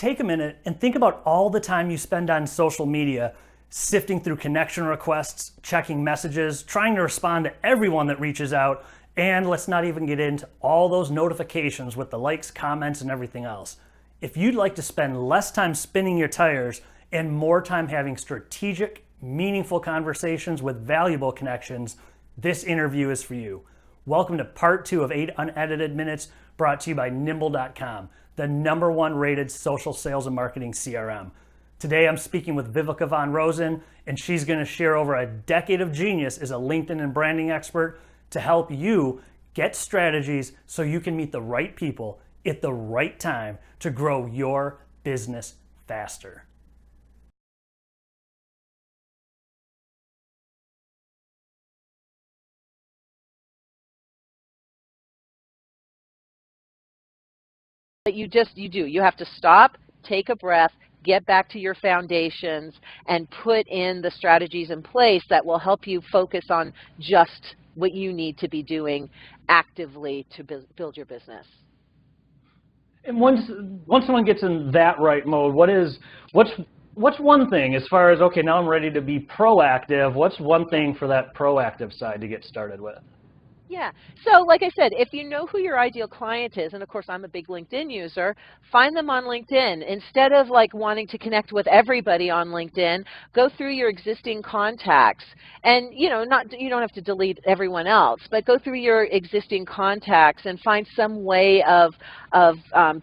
take a minute and think about all the time you spend on social media, sifting through connection requests, checking messages, trying to respond to everyone that reaches out, and let's not even get into all those notifications with the likes, comments, and everything else. If you'd like to spend less time spinning your tires and more time having strategic, meaningful conversations with valuable connections, this interview is for you. Welcome to part 2 of 8 Unedited Minutes, brought to you by Nimble.com, the #1 rated social sales and marketing CRM. Today I'm speaking with Viveka Von Rosen, and she's going to share over a decade of genius as a LinkedIn and branding expert to help you get strategies so you can meet the right people at the right time to grow your business faster. But you have to stop, take a breath, get back to your foundations, and put in the strategies in place that will help you focus on just what you need to be doing actively to build your business. And once someone gets in that right mode, what's one thing as far as, okay, now I'm ready to be proactive, what's one thing for that proactive side to get started with? Yeah. So like I said, if you know who your ideal client is, and of course I'm a big LinkedIn user, find them on LinkedIn. Instead of like wanting to connect with everybody on LinkedIn, go through your existing contacts. And you don't have to delete everyone else, but go through your existing contacts and find some way of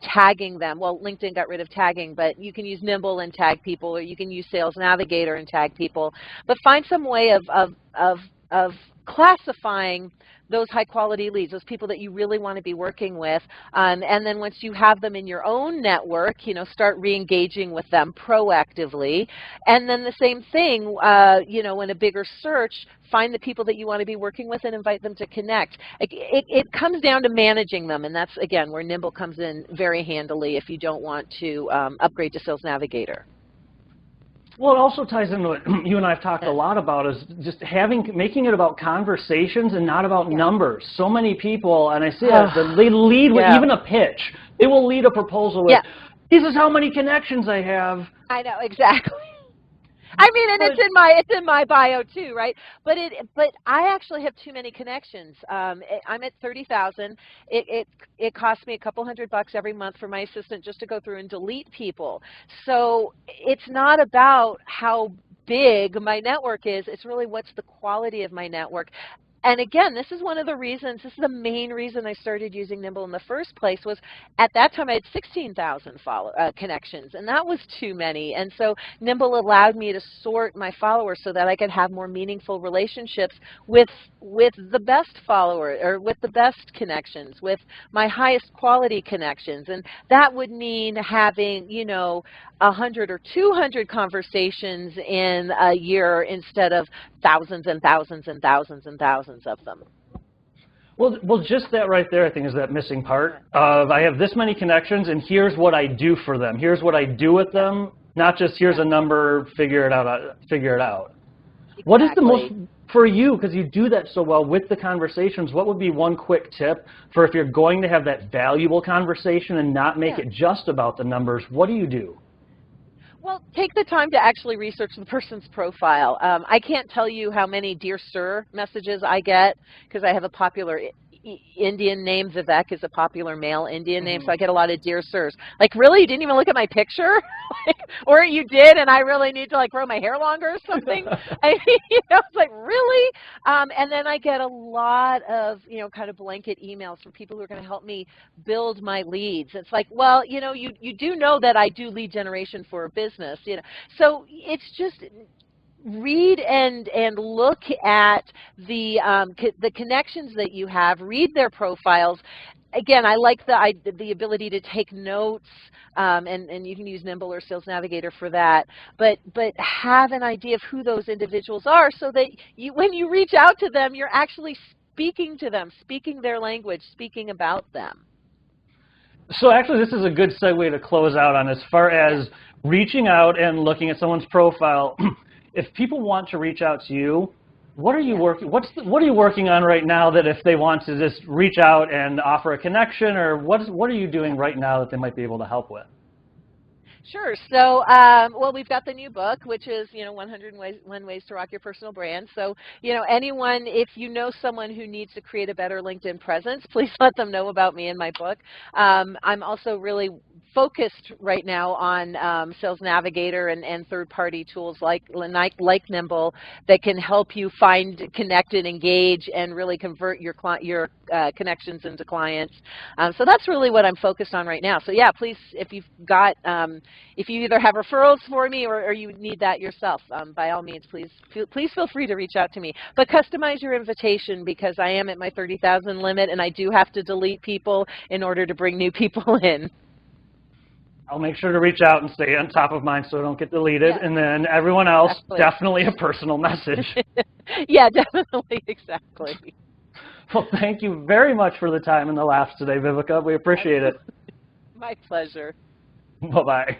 tagging them. Well, LinkedIn got rid of tagging, but you can use Nimble and tag people, or you can use Sales Navigator and tag people. But find some way of classifying those high-quality leads, those people that you really want to be working with, and then once you have them in your own network, start re-engaging with them proactively. And then the same thing, in a bigger search, find the people that you want to be working with and invite them to connect. It comes down to managing them, and that's, again, where Nimble comes in very handily if you don't want to upgrade to Sales Navigator. Well, it also ties into what you and I have talked a lot about, is just making it about conversations and not about numbers. So many people, and I see that, they lead with even a pitch. They will lead a proposal with, this is how many connections I have. I know, exactly. I mean, and it's in my bio too, right? But I actually have too many connections. I'm at 30,000. It costs me a couple $100 every month for my assistant just to go through and delete people. So it's not about how big my network is. It's really what's the quality of my network. And again, this is one of the reasons, this is the main reason I started using Nimble in the first place, was at that time I had 16,000 connections, and that was too many. And so Nimble allowed me to sort my followers so that I could have more meaningful relationships with the best followers, or with the best connections, with my highest quality connections. And that would mean having, 100 or 200 conversations in a year instead of thousands and thousands and thousands and thousands of them. Well, just that right there, I think, is that missing part of, I have this many connections, and here's what I do for them. Here's what I do with them, not just here's a number, figure it out. Exactly. What is the most, for you, because you do that so well with the conversations, what would be one quick tip for if you're going to have that valuable conversation and not make it just about the numbers? What do you do? Well, take the time to actually research the person's profile. I can't tell you how many Dear Sir messages I get, because I have a popular Indian name. Vivek is a popular male Indian name, so I get a lot of Dear Sirs. Like, really? You didn't even look at my picture? Or you did, and I really need to, like, grow my hair longer or something? It's like, really? And then I get a lot of, kind of blanket emails from people who are going to help me build my leads. It's like, well, you do know that I do lead generation for a business, So it's just, read and look at the connections that you have. Read their profiles. Again, I like the ability to take notes, and you can use Nimble or Sales Navigator for that. But have an idea of who those individuals are, so that when you reach out to them, you're actually speaking to them, speaking their language, speaking about them. So actually, this is a good segue to close out on, as far as reaching out and looking at someone's profile. If people want to reach out to you, what are you working? What are you working on right now that if they want to just reach out and offer a connection, or what are you doing right now that they might be able to help with? Sure. So, well, we've got the new book, which is, 101 Ways to Rock Your Personal Brand. So, anyone, if you know someone who needs to create a better LinkedIn presence, please let them know about me and my book. I'm also really focused right now on Sales Navigator and third-party tools like Nimble that can help you find, connect, and engage, and really convert your connections into clients. So that's really what I'm focused on right now. So yeah, please, if you've got, if you either have referrals for me or you need that yourself, by all means, please feel free to reach out to me. But customize your invitation, because I am at my 30,000 limit, and I do have to delete people in order to bring new people in. I'll make sure to reach out and stay on top of mine so I don't get deleted. Yeah. And then everyone else, Exactly. definitely a personal message. Yeah, definitely, exactly. Well, thank you very much for the time and the laughs today, Viveka. We appreciate it. My pleasure. Bye-bye.